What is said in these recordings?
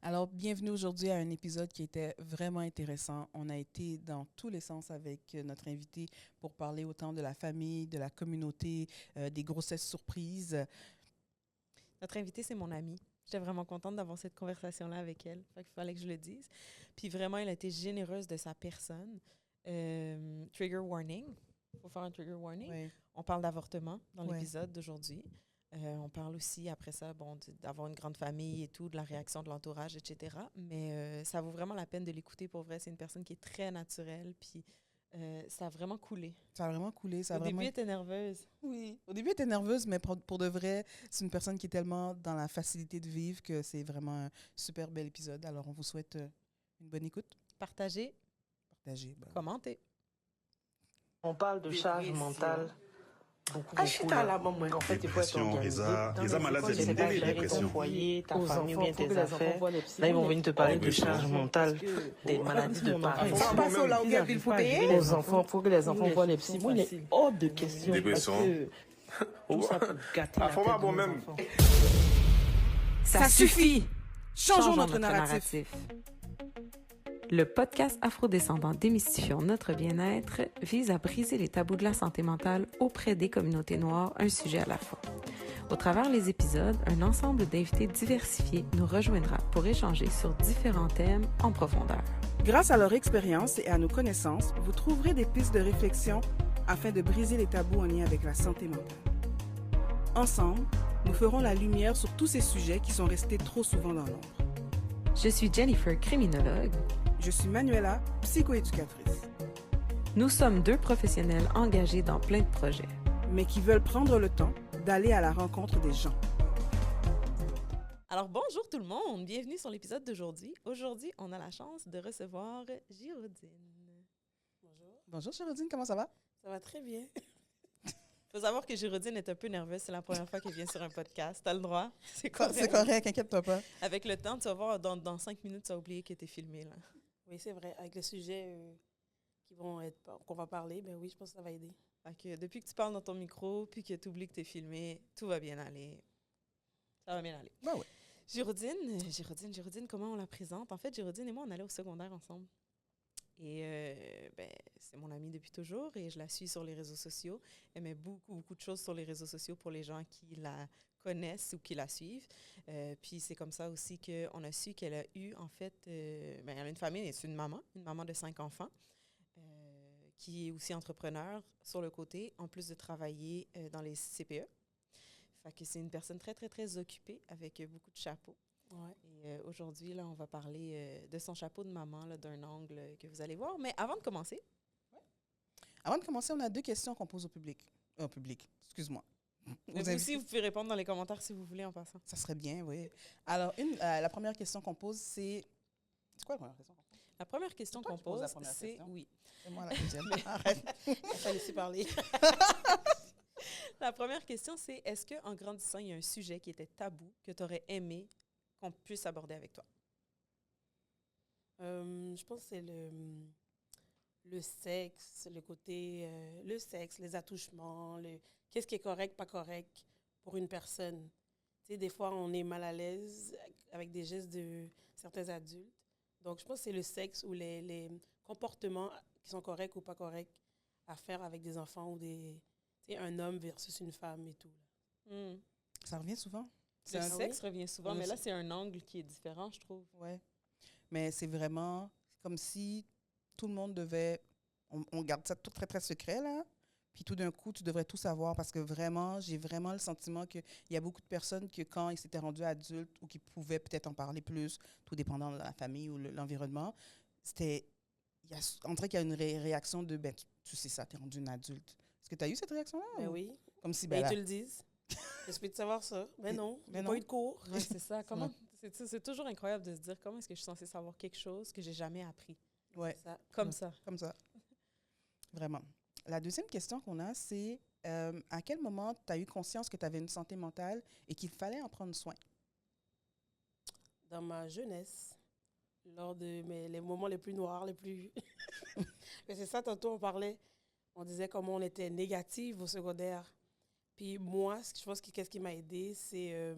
Alors, bienvenue aujourd'hui à un épisode qui était vraiment intéressant. On a été dans tous les sens avec notre invité pour parler autant de la famille, de la communauté, des grossesses surprises. Notre invitée, c'est mon amie. J'étais vraiment contente d'avoir cette conversation-là avec elle. Fait qu'il fallait que je le dise. Puis vraiment, elle a été généreuse de sa personne. Trigger warning. Il faut faire un trigger warning. Ouais. On parle d'avortement dans Ouais. l'épisode d'aujourd'hui. On parle aussi, après ça, d'avoir une grande famille et tout, de la réaction de l'entourage, etc. Mais ça vaut vraiment la peine de l'écouter. Pour vrai, c'est une personne qui est très naturelle. Puis ça a vraiment coulé. Ça a vraiment coulé. Au début, elle était nerveuse. Oui. Au début, elle était nerveuse, mais pour de vrai, c'est une personne qui est tellement dans la facilité de vivre que c'est vraiment un super bel épisode. Alors, on vous souhaite une bonne écoute. Partagez, Partagez. commentez. On parle de charge mentale. En fait, Dépression, les malades, c'est une dépression. Foyer, ta aux famille ou enfants, bien faut que tes les enfants affaires. voient les psy. Là, ils vont venir te parler de Oui, charge oui. mentale, des maladies de parents. Aux enfants, faut que les enfants voient les psy. Moi, il est hors de question. Dépression. Parce que tout ça peut gâter la faut tête pas bon de nos même. enfants. Ça suffit! Changeons notre narratif. Le podcast Afrodescendant Démystifions notre bien-être vise à briser les tabous de la santé mentale auprès des communautés noires, un sujet à la fois. Au travers les épisodes, un ensemble d'invités diversifiés nous rejoindra pour échanger sur différents thèmes en profondeur. Grâce à leur expérience et à nos connaissances, vous trouverez des pistes de réflexion afin de briser les tabous en lien avec la santé mentale. Ensemble, nous ferons la lumière sur tous ces sujets qui sont restés trop souvent dans l'ombre. Je suis Jennifer, criminologue. Je suis Manuela, psychoéducatrice, Nous sommes deux professionnels engagés dans plein de projets. mais qui veulent prendre le temps d'aller à la rencontre des gens. Alors bonjour tout le monde, bienvenue sur l'épisode d'aujourd'hui. Aujourd'hui, on a la chance de recevoir Girodine. Bonjour. Bonjour Géraldine, comment ça va? Ça va très bien. Faut savoir que Girodine est un peu nerveuse, c'est la première fois qu'elle vient sur un podcast. T'as le droit, c'est correct. C'est correct, inquiète-toi pas. Avec le temps, tu vas voir, dans 5 minutes, tu vas oublier que t'es filmé, là. Oui, c'est vrai. Avec les sujets qu'on va parler, ben oui, je pense que ça va aider. Fait que depuis que tu parles dans ton micro, puis que tu oublies que t'es filmé, tout va bien aller. Ça va bien aller. Ben oui. Girodine, comment on la présente? En fait, Girodine et moi, on allait au secondaire ensemble. Et c'est mon amie depuis toujours et je la suis sur les réseaux sociaux. Elle met beaucoup de choses sur les réseaux sociaux pour les gens qui la connaissent ou qui la suivent. Puis c'est comme ça aussi qu'on a su qu'elle a eu, en fait, elle a une famille, c'est une maman de 5 enfants, qui est aussi entrepreneur sur le côté, en plus de travailler dans les CPE. Fait que c'est une personne très, très, très occupée avec beaucoup de chapeaux. Ouais. Et aujourd'hui, là, on va parler de son chapeau de maman, là, d'un angle que vous allez voir. Mais avant de commencer, Avant de commencer, on a 2 questions qu'on pose au public. Excuse-moi. vous aussi, vous pouvez répondre dans les commentaires si vous voulez en passant. Ça serait bien, oui. Alors, la première question qu'on pose, c'est... C'est quoi la première question qu'on pose? La première question toi qu'on qui poses la pose, première c'est... question. Oui. C'est moi la deuxième. Arrête. Il fallait laisser parler. La première question, c'est est-ce qu'en grandissant, il y a un sujet qui était tabou que tu aurais aimé qu'on puisse aborder avec toi? Je pense que c'est le sexe, le côté... le sexe, les attouchements, qu'est-ce qui est correct, pas correct pour une personne. Tu sais, des fois, on est mal à l'aise avec des gestes de certains adultes. Donc, je pense que c'est le sexe ou les comportements qui sont corrects ou pas corrects à faire avec des enfants ou un homme versus une femme et tout. Ça revient souvent. Le un- sexe revient souvent, Le mais là, sexe. c'est un angle qui est différent, je trouve. Ouais. Mais c'est vraiment comme si tout le monde devait... On garde ça tout très, très secret, là. Puis tout d'un coup, tu devrais tout savoir parce que vraiment, j'ai vraiment le sentiment qu'il y a beaucoup de personnes que quand ils s'étaient rendus adultes ou qui pouvaient peut-être en parler plus, tout dépendant de la famille ou l'environnement, on dirait qu'il y a une réaction de, ben, tu sais ça, t'es rendu une adulte. Est-ce que tu as eu cette réaction-là? Ben ou- oui. Comme si, Ben, ben ils te là, le disent. J'espère de savoir ça. Mais non, Mais j'ai non. pas eu de cours. Ouais, c'est ça. Comment... C'est toujours incroyable de se dire comment est-ce que je suis censée savoir quelque chose que j'ai jamais appris. ouais, C'est ça. Comme ça. comme ça. Vraiment. La deuxième question qu'on a, c'est à quel moment tu as eu conscience que tu avais une santé mentale et qu'il fallait en prendre soin? Dans ma jeunesse, lors de les moments les plus noirs, les plus... Mais c'est ça, tantôt on parlait, on disait comment on était négative au secondaire. Puis moi, je pense que qu'est-ce qui m'a aidée, c'est...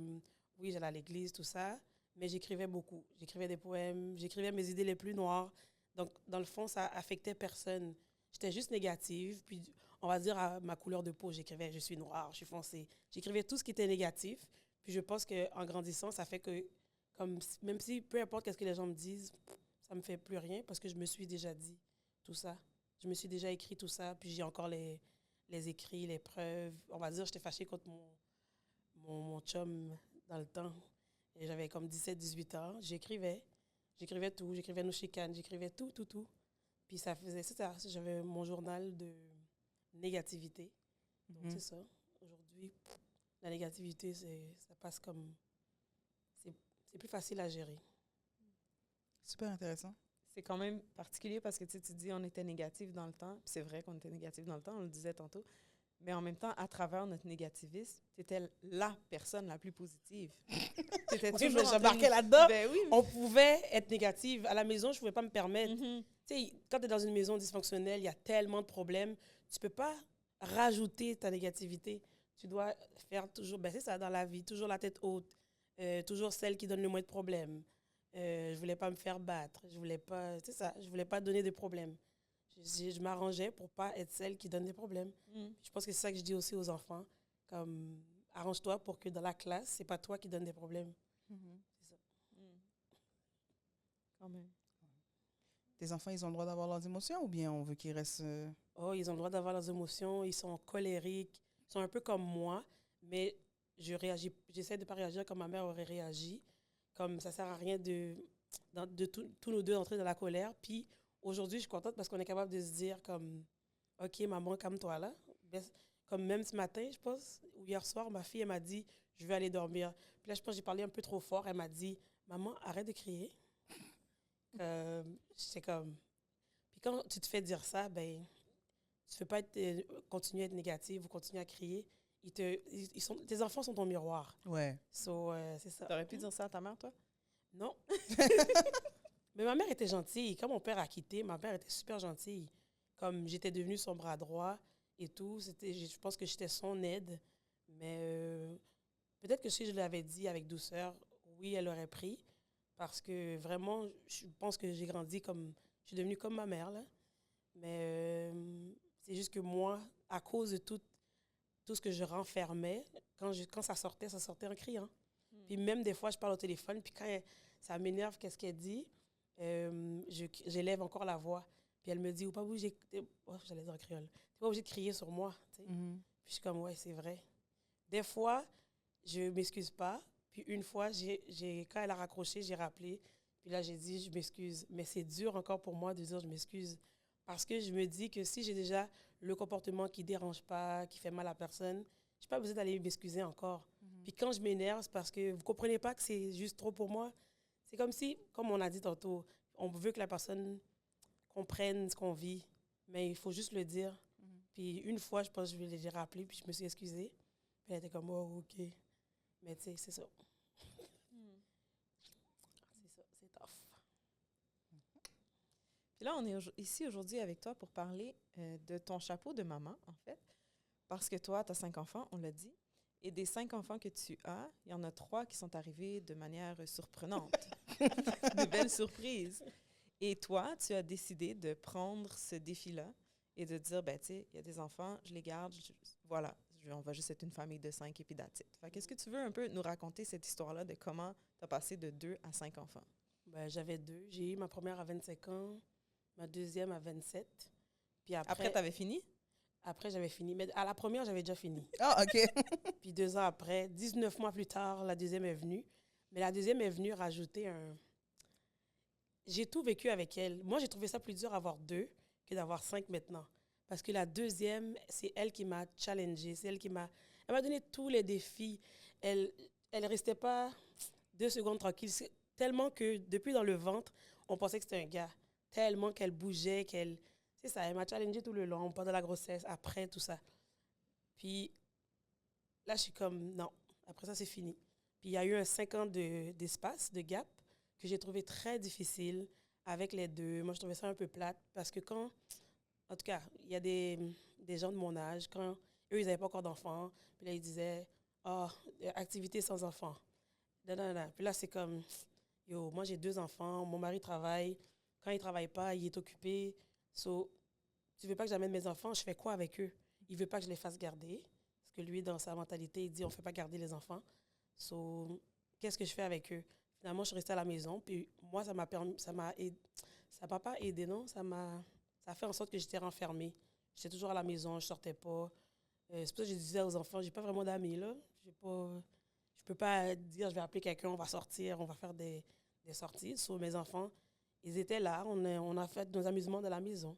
oui, j'allais à l'église, tout ça, mais j'écrivais beaucoup. J'écrivais des poèmes, j'écrivais mes idées les plus noires. Donc, dans le fond, ça affectait personne. J'étais juste négative. Puis, on va dire à ma couleur de peau, j'écrivais « je suis noire, je suis foncée ». J'écrivais tout ce qui était négatif. Puis, je pense qu'en grandissant, ça fait que, même si peu importe ce que les gens me disent, ça me fait plus rien parce que je me suis déjà dit tout ça. Je me suis déjà écrit tout ça. Puis, j'ai encore les écrits, les preuves. On va dire, j'étais fâchée contre mon chum dans le temps. Et j'avais comme 17-18 ans. J'écrivais tout. J'écrivais nos chicanes. J'écrivais tout. Puis ça faisait ça. J'avais mon journal de négativité. Donc, c'est ça. Aujourd'hui, la négativité, ça passe comme... C'est plus facile à gérer. Super intéressant. C'est quand même particulier parce que tu dis on était négatif dans le temps. Puis c'est vrai qu'on était négatif dans le temps, on le disait tantôt. Mais en même temps, à travers notre négativisme, tu étais la personne la plus positive. T'étais Oui, toujours j'embarquais là-dedans. Ben oui. On pouvait être négative. À la maison, je ne pouvais pas me permettre. Tu sais, quand tu es dans une maison dysfonctionnelle, il y a tellement de problèmes. Tu ne peux pas rajouter ta négativité. Tu dois faire toujours, c'est ça dans la vie, toujours la tête haute, toujours celle qui donne le moins de problèmes. Je ne voulais pas me faire battre. Je voulais pas, c'est ça, je voulais pas donner de problèmes. Je m'arrangeais pour pas être celle qui donne des problèmes. Je pense que c'est ça que je dis aussi aux enfants, comme arrange-toi pour que dans la classe, c'est pas toi qui donne des problèmes. C'est ça. Quand même. Tes enfants, ils ont le droit d'avoir leurs émotions ou bien on veut qu'ils restent... Oh, ils ont le droit d'avoir leurs émotions, ils sont colériques, ils sont un peu comme moi, mais j'essaie de ne pas réagir comme ma mère aurait réagi. Comme ça ne sert à rien de tous nous deux entrer dans la colère. Puis aujourd'hui, je suis contente parce qu'on est capable de se dire comme, OK, maman, calme-toi là. Comme même ce matin, je pense, ou hier soir, ma fille, elle m'a dit, je vais aller dormir. Puis là, je pense que j'ai parlé un peu trop fort. Elle m'a dit, maman, arrête de crier. J'étais comme... Puis quand tu te fais dire ça, ben, tu ne peux pas continuer à être négative ou continuer à crier. Tes enfants sont ton miroir. Ouais. So, c'est ça. Tu aurais pu dire ça à ta mère, toi? Non. Mais ma mère était gentille. Quand mon père a quitté, ma mère était super gentille. Comme j'étais devenue son bras droit et tout, je pense que j'étais son aide. Mais peut-être que si je l'avais dit avec douceur, oui, elle aurait pris. Parce que vraiment, je pense que j'ai grandi comme... Je suis devenue comme ma mère, là. Mais c'est juste que moi, à cause de tout ce que je renfermais, quand ça sortait en criant. Puis même des fois, je parle au téléphone, puis quand ça m'énerve, qu'est-ce qu'elle dit, j'élève encore la voix. Puis elle me dit, pas obligé, j'allais dire en créole, t'es pas obligé de crier sur moi. Puis je suis comme, ouais, c'est vrai. Des fois, je ne m'excuse pas. Puis une fois, quand elle a raccroché, j'ai rappelé. Puis là, j'ai dit, je m'excuse. Mais c'est dur encore pour moi de dire je m'excuse. Parce que je me dis que si j'ai déjà le comportement qui ne dérange pas, qui fait mal à personne, je n'ai pas besoin d'aller m'excuser encore. Puis quand je m'énerve, c'est parce que vous ne comprenez pas que c'est juste trop pour moi. C'est comme si, comme on a dit tantôt, on veut que la personne comprenne ce qu'on vit. Mais il faut juste le dire. Puis une fois, je pense que je l'ai rappelé, puis je me suis excusée. Puis elle était comme, oh, OK. Mais tu sais, c'est ça. C'est ça, c'est tough. Puis là, on est ici aujourd'hui avec toi pour parler de ton chapeau de maman, en fait. Parce que toi, tu as 5 enfants, on l'a dit. Et des 5 enfants que tu as, il y en a 3 qui sont arrivés de manière surprenante. De belles surprises. Et toi, tu as décidé de prendre ce défi-là et de dire, ben tu sais, il y a des enfants, je les garde, voilà. On va juste être une famille de 5 et puis that's it. Fait qu'est-ce que tu veux un peu nous raconter cette histoire-là de comment tu as passé de 2 à 5 enfants? Ben, j'avais 2. J'ai eu ma première à 25 ans, ma deuxième à 27. Puis après tu avais fini? Après, j'avais fini. Mais à la première, j'avais déjà fini. Ah, OK. Puis 2 ans après, 19 mois plus tard, la deuxième est venue. Mais la deuxième est venue rajouter un... J'ai tout vécu avec elle. Moi, j'ai trouvé ça plus dur d'avoir 2 que d'avoir 5 maintenant. Parce que la deuxième, c'est elle qui m'a challengée. C'est elle qui m'a... Elle m'a donné tous les défis. Elle restait pas 2 secondes tranquille. Tellement que depuis dans le ventre, on pensait que c'était un gars. Tellement qu'elle bougeait, qu'elle... C'est ça, elle m'a challengée tout le long, pendant la grossesse, après, tout ça. Puis là, je suis comme, non, après ça, c'est fini. Puis il y a eu un 5 ans d'espace, de gap, que j'ai trouvé très difficile avec les 2. Moi, je trouvais ça un peu plate parce que quand... En tout cas, il y a des gens de mon âge, quand eux, ils n'avaient pas encore d'enfants, puis là, ils disaient, activité sans enfants. Non. Puis là, c'est comme, Yo, moi, j'ai 2 enfants. Mon mari travaille. Quand il ne travaille pas, il est occupé. So, tu veux pas que j'amène mes enfants, je fais quoi avec eux? Il veut pas que je les fasse garder. Parce que lui, dans sa mentalité, il dit on ne fait pas garder les enfants. So, qu'est-ce que je fais avec eux? Finalement, je suis restée à la maison. Puis moi, ça m'a pas aidé, non? Ça a fait en sorte que j'étais renfermée. J'étais toujours à la maison, je sortais pas. C'est pour ça que je disais aux enfants, j'ai pas vraiment d'amis, là. Je peux pas dire, je vais appeler quelqu'un, on va sortir, on va faire des sorties. Sur mes enfants, ils étaient là, on a fait nos amusements dans la maison.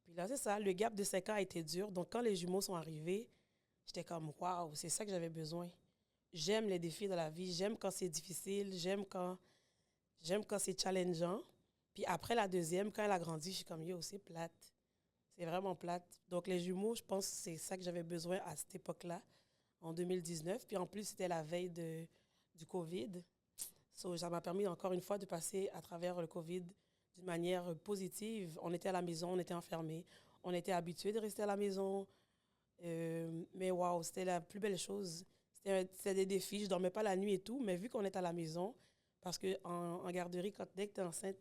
Puis là, c'est ça, le gap de 5 ans a été dur. Donc, quand les jumeaux sont arrivés, j'étais comme, waouh, c'est ça que j'avais besoin. J'aime les défis de la vie, j'aime quand c'est difficile, j'aime quand c'est challengeant. Puis après la deuxième, quand elle a grandi, je suis comme, yo, c'est plate. C'est vraiment plate. Donc, les jumeaux, je pense que c'est ça que j'avais besoin à cette époque-là, en 2019. Puis en plus, c'était la veille du COVID. So, ça m'a permis encore une fois de passer à travers le COVID d'une manière positive. On était à la maison, on était enfermés. On était habitués de rester à la maison. Mais waouh, c'était la plus belle chose. C'était des défis. Je ne dormais pas la nuit et tout, mais vu qu'on est à la maison, parce qu'en garderie, dès que tu es enceinte,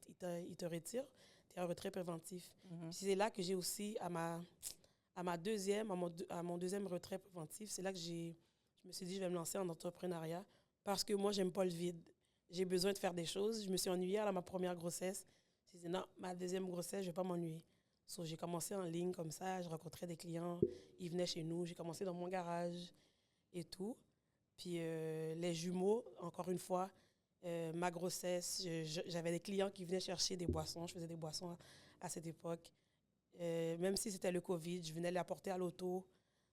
ils te retirent. Tu es en retrait préventif. Puis c'est là que j'ai aussi, à mon deuxième retrait préventif, c'est là que je me suis dit, je vais me lancer en entrepreneuriat parce que moi, j'aime pas le vide. J'ai besoin de faire des choses. Je me suis ennuyée à ma première grossesse. Je me suis dit, non, ma deuxième grossesse, je ne vais pas m'ennuyer. So, j'ai commencé en ligne comme ça. Je rencontrais des clients. Ils venaient chez nous. J'ai commencé dans mon garage et tout. Puis les jumeaux, encore une fois, ma grossesse, j'avais des clients qui venaient chercher des boissons. Je faisais des boissons à cette époque. Même si c'était le COVID, je venais les apporter à l'auto.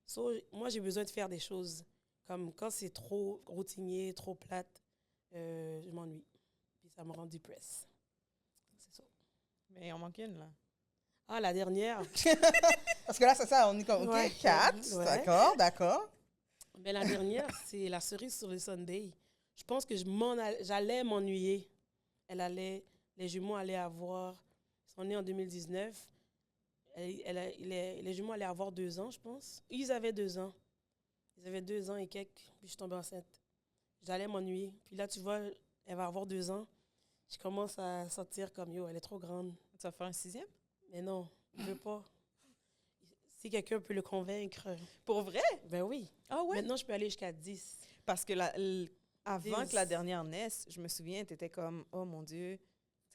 So, moi, j'ai besoin de faire des choses. Comme quand c'est trop routinier, trop plate, je m'ennuie. Puis ça me rend depressed. C'est ça. Mais il en manque une, là. Ah, la dernière. Parce que là, c'est ça, on est comme, OK, Ouais. 4, Ouais. d'accord. Mais la dernière, c'est la cerise sur le sundae. Je pense que j'allais m'ennuyer. Les jumeaux allaient avoir, ils sont nés en 2019. Les jumeaux allaient avoir 2 ans, je pense. Ils avaient 2 ans. Ils avaient 2 ans et quelques, puis je suis tombée enceinte. J'allais m'ennuyer. Puis là, tu vois, elle va avoir 2 ans. Je commence à sentir comme, yo, elle est trop grande. Tu vas faire un 6e? Mais non, je veux pas. Si quelqu'un peut le convaincre, Pour vrai? ben oui. Ah ouais? Maintenant, je peux aller jusqu'à 10. Parce que avant 10. que la dernière naisse, je me souviens, tu étais comme, oh mon Dieu,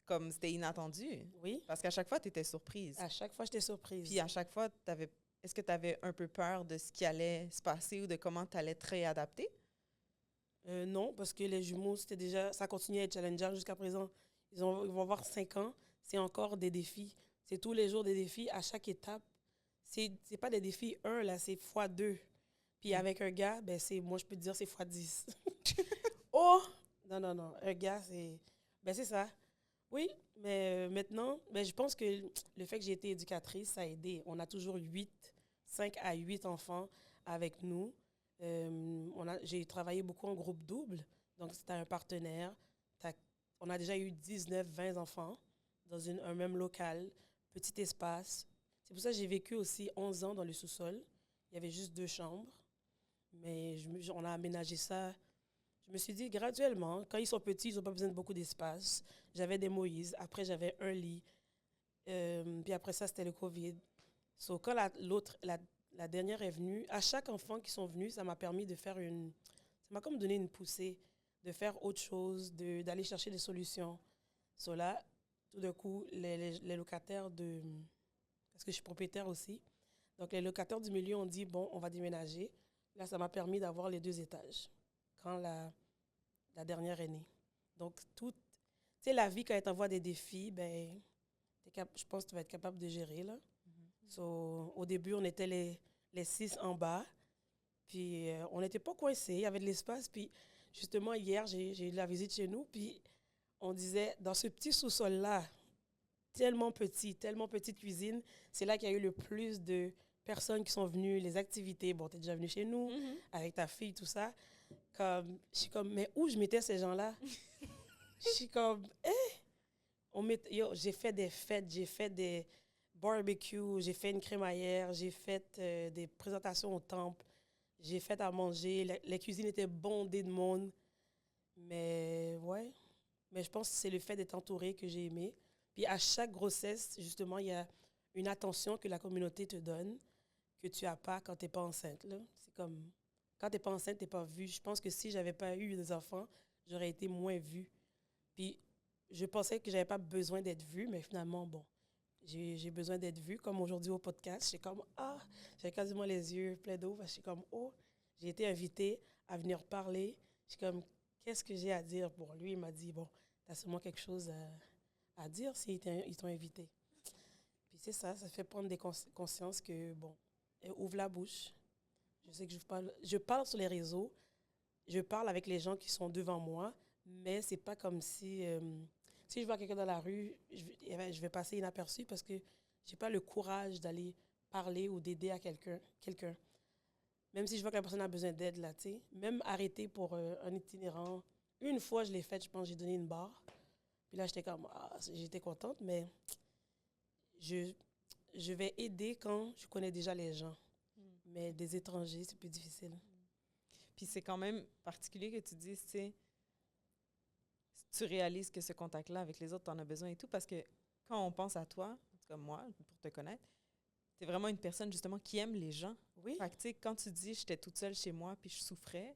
comme c'était inattendu. Oui. Parce qu'à chaque fois, tu étais surprise. À chaque fois, j'étais surprise. Puis à chaque fois, est-ce que tu avais un peu peur de ce qui allait se passer ou de comment tu allais te réadapter? Non, parce que les jumeaux, c'était déjà, ça continue à être challengeant jusqu'à présent. Ils vont avoir 5 ans. C'est encore des défis. C'est tous les jours des défis. À chaque étape, c'est pas des défis 1, là, c'est x2. Puis avec un gars, ben moi, je peux te dire, c'est x10. Oh! Non. Un gars, c'est ça. Oui, mais maintenant, je pense que le fait que j'ai été éducatrice, ça a aidé. On a toujours 5 à 8 enfants avec nous. J'ai travaillé beaucoup en groupe double. Donc, c'était un partenaire. On a déjà eu 19, 20 enfants dans un même local, petit espace. C'est pour ça que j'ai vécu aussi 11 ans dans le sous-sol. Il y avait juste 2 chambres. Mais on a aménagé ça. Je me suis dit, graduellement, quand ils sont petits, ils n'ont pas besoin de beaucoup d'espace. J'avais des Moïse. Après, j'avais un lit. Puis après ça, c'était le COVID. So, quand la dernière est venue, à chaque enfant qui sont venus, ça m'a permis de faire ça m'a comme donné une poussée, de faire autre chose, d'aller chercher des solutions. So là, tout d'un coup, les locataires parce que je suis propriétaire aussi, donc les locataires du milieu ont dit, bon, on va déménager. Là, ça m'a permis d'avoir les 2 étages quand la dernière est née. Donc, tu sais, la vie, quand elle t'envoie des défis, je pense que tu vas être capable de gérer, là. So, au début, on était les 6 en bas. Puis, on n'était pas coincés. Il y avait de l'espace. Puis, justement, hier, j'ai eu de la visite chez nous. Puis, on disait, dans ce petit sous-sol-là, tellement petite cuisine, c'est là qu'il y a eu le plus de personnes qui sont venues, les activités. Bon, tu es déjà venu chez nous, avec ta fille, tout ça. Je suis comme, mais où je mettais ces gens-là? Je suis comme, j'ai fait des fêtes, j'ai fait des barbecue, j'ai fait une crémaillère, j'ai fait des présentations au temple, j'ai fait à manger, les cuisines étaient bondées de monde. Mais ouais, Mais je pense que c'est le fait d'être entourée que j'ai aimé. Puis à chaque grossesse, justement, il y a une attention que la communauté te donne que tu n'as pas quand tu n'es pas enceinte. Là. C'est comme, quand tu n'es pas enceinte, tu n'es pas vue. Je pense que si je n'avais pas eu des enfants, j'aurais été moins vue. Puis je pensais que je n'avais pas besoin d'être vue, mais finalement, bon, j'ai besoin d'être vue. Comme aujourd'hui au podcast, j'ai comme, j'ai quasiment les yeux pleins d'eau. Je suis comme, j'ai été invitée à venir parler. Je suis comme, qu'est-ce que j'ai à dire pour lui? Il m'a dit, bon, tu as sûrement quelque chose à dire s'ils t'ont invité. Puis c'est ça fait prendre des consciences que, bon, ouvre la bouche. Je sais que je parle sur les réseaux, je parle avec les gens qui sont devant moi, mais c'est pas comme si je vois quelqu'un dans la rue, je vais passer inaperçu parce que j'ai pas le courage d'aller parler ou d'aider à quelqu'un. Même si je vois que la personne a besoin d'aide, là, tu sais. Même arrêter pour un itinérant. Une fois, je l'ai fait, je pense, j'ai donné une barre. Puis là, j'étais contente, mais je vais aider quand je connais déjà les gens. Mais des étrangers, c'est plus difficile. Puis c'est quand même particulier que tu dises, tu sais, tu réalises que ce contact-là avec les autres, tu en as besoin et tout, parce que quand on pense à toi, comme moi, pour te connaître, tu es vraiment une personne, justement, qui aime les gens. Oui. Fait que, tu sais, quand tu dis « j'étais toute seule chez moi puis je souffrais »,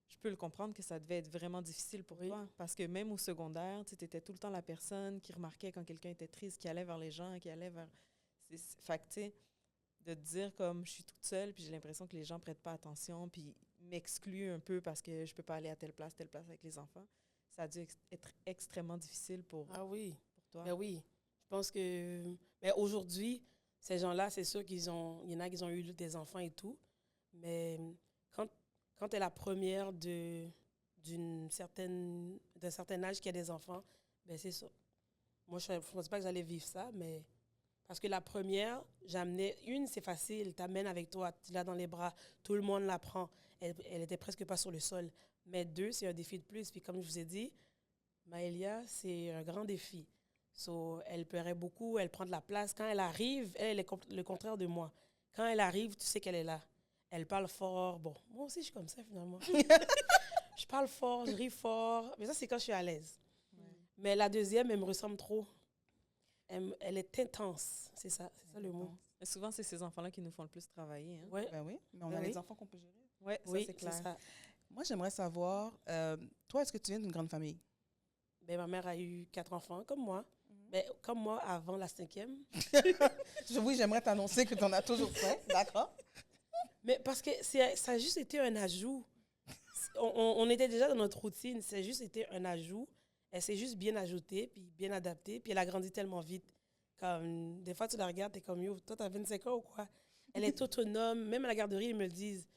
je peux le comprendre que ça devait être vraiment difficile pour toi. Parce que même au secondaire, tu étais tout le temps la personne qui remarquait quand quelqu'un était triste, qui allait vers les gens, qui allait vers... Fait que, tu sais, de te dire comme « je suis toute seule puis j'ai l'impression que les gens prêtent pas attention puis m'excluent un peu parce que je peux pas aller à telle place avec les enfants », ça a dû être extrêmement difficile pour toi. Ben oui. Je pense que aujourd'hui, ces gens-là, c'est sûr il y en a qui ont eu des enfants et tout, mais quand tu es la première d'un certain âge qui a des enfants, ben c'est ça. Moi, je ne pensais pas que j'allais vivre ça, mais parce que la première, c'est facile, t'amènes avec toi, tu l'as dans les bras, tout le monde la prend. Elle était presque pas sur le sol. Mais 2, c'est un défi de plus. Puis comme je vous ai dit, Maëlia, c'est un grand défi. Elle pleurait beaucoup, elle prend de la place. Quand elle arrive, elle est le contraire de moi. Quand elle arrive, tu sais qu'elle est là. Elle parle fort. Bon, moi aussi, je suis comme ça, finalement. Je parle fort, je ris fort. Mais ça, c'est quand je suis à l'aise. Ouais. Mais la deuxième, elle me ressemble trop. Elle est intense. C'est ça le mot. Mais souvent, c'est ces enfants-là qui nous font le plus travailler. Hein? Ouais. Ben oui, mais on a les enfants qu'on peut gérer. Oui, c'est clair. Ça. Moi, j'aimerais savoir, toi, est-ce que tu viens d'une grande famille? Ben, ma mère a eu 4 enfants, comme moi. Ben, comme moi, avant la 5e. Oui, j'aimerais t'annoncer que tu en as toujours fait. D'accord. Mais parce que ça a juste été un ajout. On était déjà dans notre routine. C'est juste été un ajout. Elle s'est juste bien ajoutée, puis bien adaptée. Puis elle a grandi tellement vite. Comme, des fois, tu la regardes, t'es comme, yo, toi, t'as 25 ans ou quoi? Elle est autonome. Même à la garderie, ils me le disent.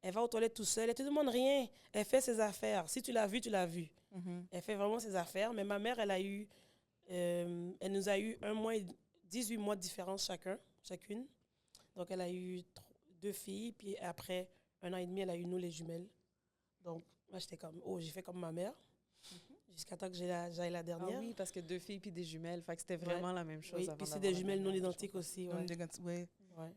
Elle va aux toilettes tout seule. Elle ne te demande rien. Elle fait ses affaires. Si tu l'as vue, tu l'as vue. Mm-hmm. Elle fait vraiment ses affaires. Mais ma mère, elle nous a eu 1 mois et 18 mois de différence chacune. Donc, elle a eu 2 filles. Puis après 1 an et demi, elle a eu nous, les jumelles. Donc, moi, j'étais comme, j'ai fait comme ma mère. Mm-hmm. Jusqu'à temps que j'aille la dernière. Ah oui, parce que 2 filles puis des jumelles. Fait que c'était vraiment la même chose. Oui, puis c'est des jumelles non identiques aussi. Ouais.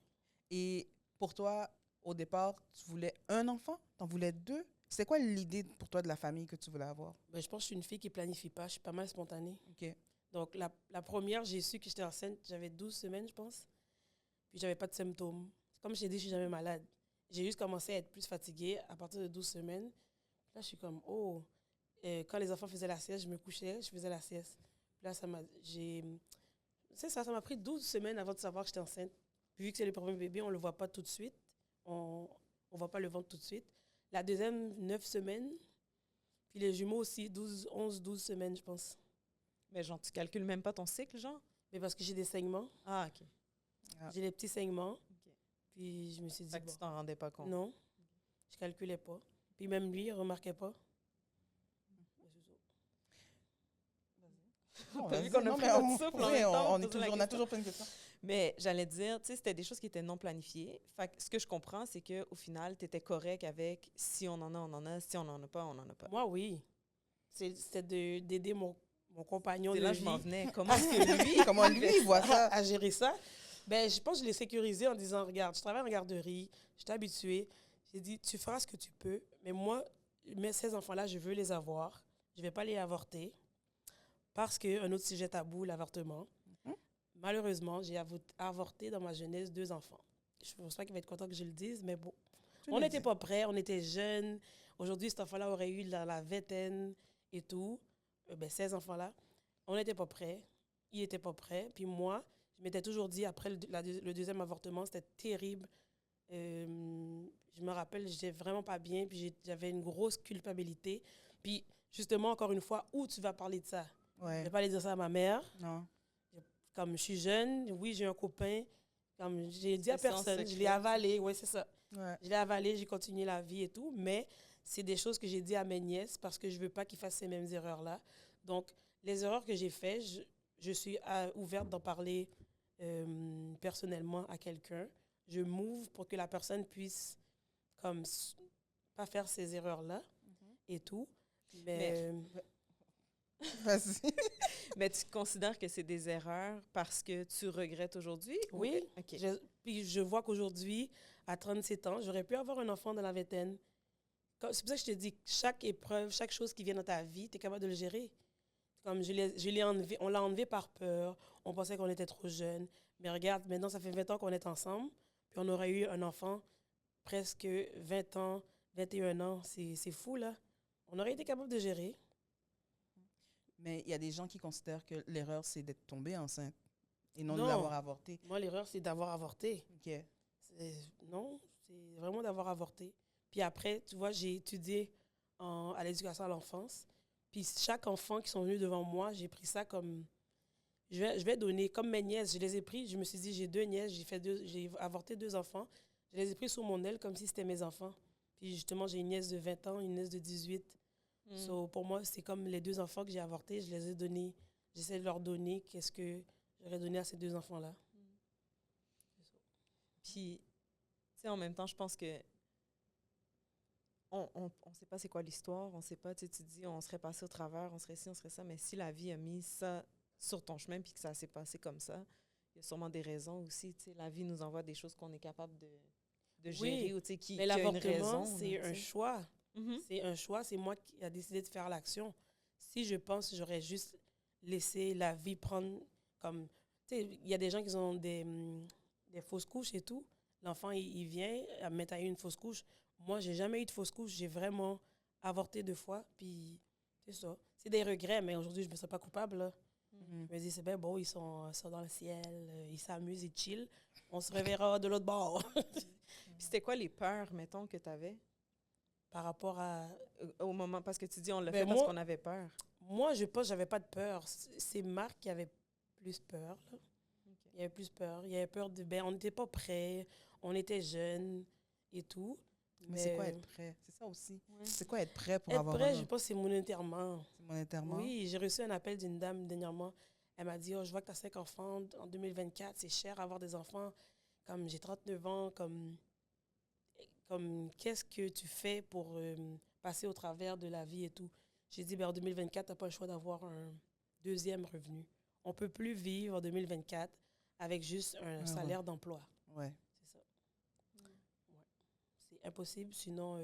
Et pour toi, au départ, tu voulais un enfant? Tu en voulais 2? C'est quoi l'idée pour toi de la famille que tu voulais avoir? Ben, je pense que je suis une fille qui ne planifie pas. Je suis pas mal spontanée. OK. Donc, la première, j'ai su que j'étais enceinte. J'avais 12 semaines, je pense. Puis, je n'avais pas de symptômes. Comme je t'ai dit, je ne suis jamais malade. J'ai juste commencé à être plus fatiguée à partir de 12 semaines. Là, je suis comme, quand les enfants faisaient la sieste, je me couchais, je faisais la sieste. Puis là, ça m'a pris 12 semaines avant de savoir que j'étais enceinte. Puis, vu que c'est le premier bébé, on ne le voit pas tout de suite. On ne voit pas le ventre tout de suite. La deuxième, 9 semaines. Puis les jumeaux aussi, 11-12 semaines, je pense. Mais genre, tu calcules même pas ton cycle, genre? Mais parce que j'ai des saignements. Ah, OK. J'ai des petits saignements. Okay. Puis je me suis dit, fait que tu t'en rendais pas compte? Non, je calculais pas. Puis même lui, il ne remarquait pas. T'as vu qu'on a pris notre souffle en même temps, on a toujours plein de questions. Mais j'allais dire, tu sais, c'était des choses qui étaient non planifiées. Fait que ce que je comprends, c'est qu'au final, tu étais correct avec si on en a, on en a, si on n'en a pas, on n'en a pas. Moi, oui. C'était d'aider mon compagnon de là, vie. Je m'en venais. Comment lui voit ça? À gérer ça? Ben, je pense que je l'ai sécurisé en disant, regarde, je travaille en garderie, je suis habituée. J'ai dit, tu feras ce que tu peux, mais moi, ces enfants-là, je veux les avoir. Je ne vais pas les avorter. parce qu'un autre sujet tabou, l'avortement. Mhm. Malheureusement, j'ai avorté dans ma jeunesse 2 enfants. Je ne pense pas qu'il va être content que je le dise, mais bon. Tu On le n'était dis. pas prêts, on était jeunes. Aujourd'hui, cet enfant-là aurait eu la vingtaine et tout. Ces enfants-là, on n'était pas prêts. Il n'était pas prêt. Puis moi, je m'étais toujours dit, après le deuxième avortement, c'était terrible. Je me rappelle, j'étais vraiment pas bien. Puis j'avais une grosse culpabilité. Puis justement, encore une fois, où tu vas parler de ça? Je Ouais. vais pas aller dire ça à ma mère. Non. Comme je suis jeune, oui, j'ai un copain. Comme j'ai dit à C'est sans personne, je l'ai secret. avalé. Oui, c'est ça. Ouais. Je l'ai avalé, j'ai continué la vie et tout, mais c'est des choses que j'ai dit à mes nièces parce que je veux pas qu'ils fassent ces mêmes erreurs-là. Donc, les erreurs que j'ai faites, je suis ouverte d'en parler personnellement à quelqu'un. Je m'ouvre pour que la personne puisse comme pas faire ces erreurs-là et tout. Mais, Vas-y. Mais tu considères que c'est des erreurs parce que tu regrettes aujourd'hui? oui, OK. puis je vois qu'aujourd'hui, à 37 ans, j'aurais pu avoir un enfant dans la vingtaine. C'est pour ça que je te dis, chaque épreuve, chaque chose qui vient dans ta vie, tu es capable de le gérer. Comme je l'ai enlevé, on l'a enlevé par peur, on pensait qu'on était trop jeune. Mais regarde, maintenant, ça fait 20 ans qu'on est ensemble, puis on aurait eu un enfant presque 20 ans, 21 ans. C'est fou, là. On aurait été capable de gérer. Mais il y a des gens qui considèrent que l'erreur, c'est d'être tombée enceinte et non, Non. de l'avoir avorté. Moi, l'erreur, c'est d'avoir avorté. OK. Non, c'est vraiment d'avoir avorté. Puis après, tu vois, j'ai étudié à l'éducation à l'enfance. Puis chaque enfant qui sont venus devant moi, j'ai pris ça comme... Je vais donner, comme mes nièces, je les ai pris, je me suis dit, j'ai 2 nièces, j'ai avorté 2 enfants. Je les ai pris sous mon aile comme si c'était mes enfants. Puis justement, j'ai une nièce de 20 ans, une nièce de 18. So, pour moi, c'est comme les 2 enfants que j'ai avortés, je les ai donnés. J'essaie de leur donner qu'est-ce que j'aurais donné à ces 2 enfants-là. Puis, tu sais, en même temps, je pense que on sait pas c'est quoi l'histoire, on sait pas, tu sais, tu dis, on serait passé au travers, on serait ci, on serait ça, mais si la vie a mis ça sur ton chemin puis que ça s'est passé comme ça, il y a sûrement des raisons aussi, tu sais, la vie nous envoie des choses qu'on est capable de gérer ou, tu sais, qui Mais a une l'avortement, raison. c'est un tu sais. choix. Mhm. C'est un choix, c'est moi qui a décidé de faire l'action. Si je pense que j'aurais juste laissé la vie prendre comme... Tu sais, il y a des gens qui ont des fausses couches et tout. L'enfant, il vient, mais t'as eu une fausse couche. Moi, j'ai jamais eu de fausse couche. J'ai vraiment avorté 2 fois. Puis, c'est ça. C'est des regrets, mais aujourd'hui, je me sens pas coupable. Là. Mhm. Je me dis, c'est bien beau, ils sont dans le ciel, ils s'amusent, ils chillent. On se reverra de l'autre bord. Puis c'était quoi les peurs, mettons, que tu avais Par rapport à... au moment, parce que tu dis on l'a Ben fait parce moi- qu'on avait peur. Moi, je pense que j'avais pas de peur. C'est Marc qui avait plus peur. Là. Il avait plus peur. Il avait peur de... on n'était pas prêts. On était jeunes et tout. Mais c'est quoi être prêt? C'est ça aussi. Ouais. C'est quoi être prêt pour Être avoir prêt, un je pense que c'est mon enterrement. C'est mon enterrement? Oui, j'ai reçu un appel d'une dame dernièrement. Elle m'a dit, oh, je vois que tu as 5 enfants en 2024. C'est cher avoir des enfants. Comme j'ai 39 ans, comme qu'est-ce que tu fais pour passer au travers de la vie et tout. J'ai dit, en 2024, tu n'as pas le choix d'avoir un deuxième revenu. On ne peut plus vivre en 2024 avec juste un salaire d'emploi. Ouais. C'est ça. Ouais. C'est impossible, sinon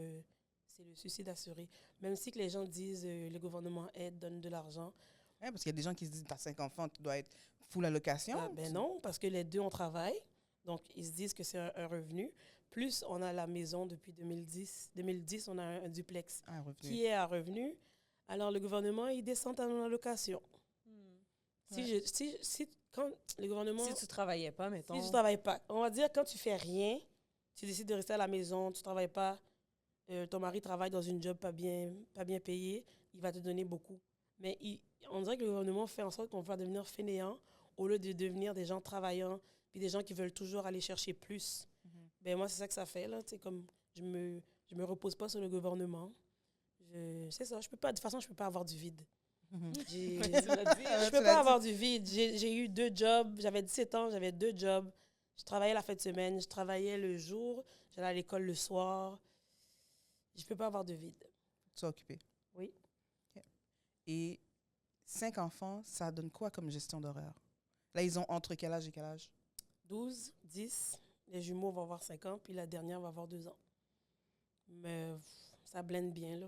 c'est le suicide assuré. Même si que les gens disent le gouvernement aide, donne de l'argent. Ouais, parce qu'il y a des gens qui se disent, tu as 5 enfants, tu dois être full allocation. Ben non, parce que les 2, on travaille. Donc, ils se disent que c'est un revenu. Plus, on a la maison depuis 2010. 2010, on a un duplex Un revenu. qui est à revenu. Alors, le gouvernement, il descend à mon allocation. Quand le gouvernement... Si tu travaillais pas, mettons. Si tu ne travailles pas, on va dire quand tu fais rien, tu décides de rester à la maison, tu ne travailles pas, ton mari travaille dans une job pas bien payée, il va te donner beaucoup. Mais on dirait que le gouvernement fait en sorte qu'on va devenir fainéant au lieu de devenir des gens travaillants puis des gens qui veulent toujours aller chercher plus. Ben moi, c'est ça que ça fait, là. Comme je me repose pas sur le gouvernement. C'est ça, je peux pas, de toute façon, je peux pas avoir du vide. Tu l'as dit. Je peux pas avoir du vide. J'ai eu 2 jobs. J'avais 17 ans, j'avais 2 jobs. Je travaillais la fin de semaine, je travaillais le jour, j'allais à l'école le soir. Je peux pas avoir de vide. Tu es occupé. Oui. OK. Et 5 enfants, ça donne quoi comme gestion d'horaire? Là, ils ont entre quel âge et quel âge? 12, 10. Les jumeaux vont avoir 5 ans, puis la dernière va avoir 2 ans. Mais ça blende bien, là.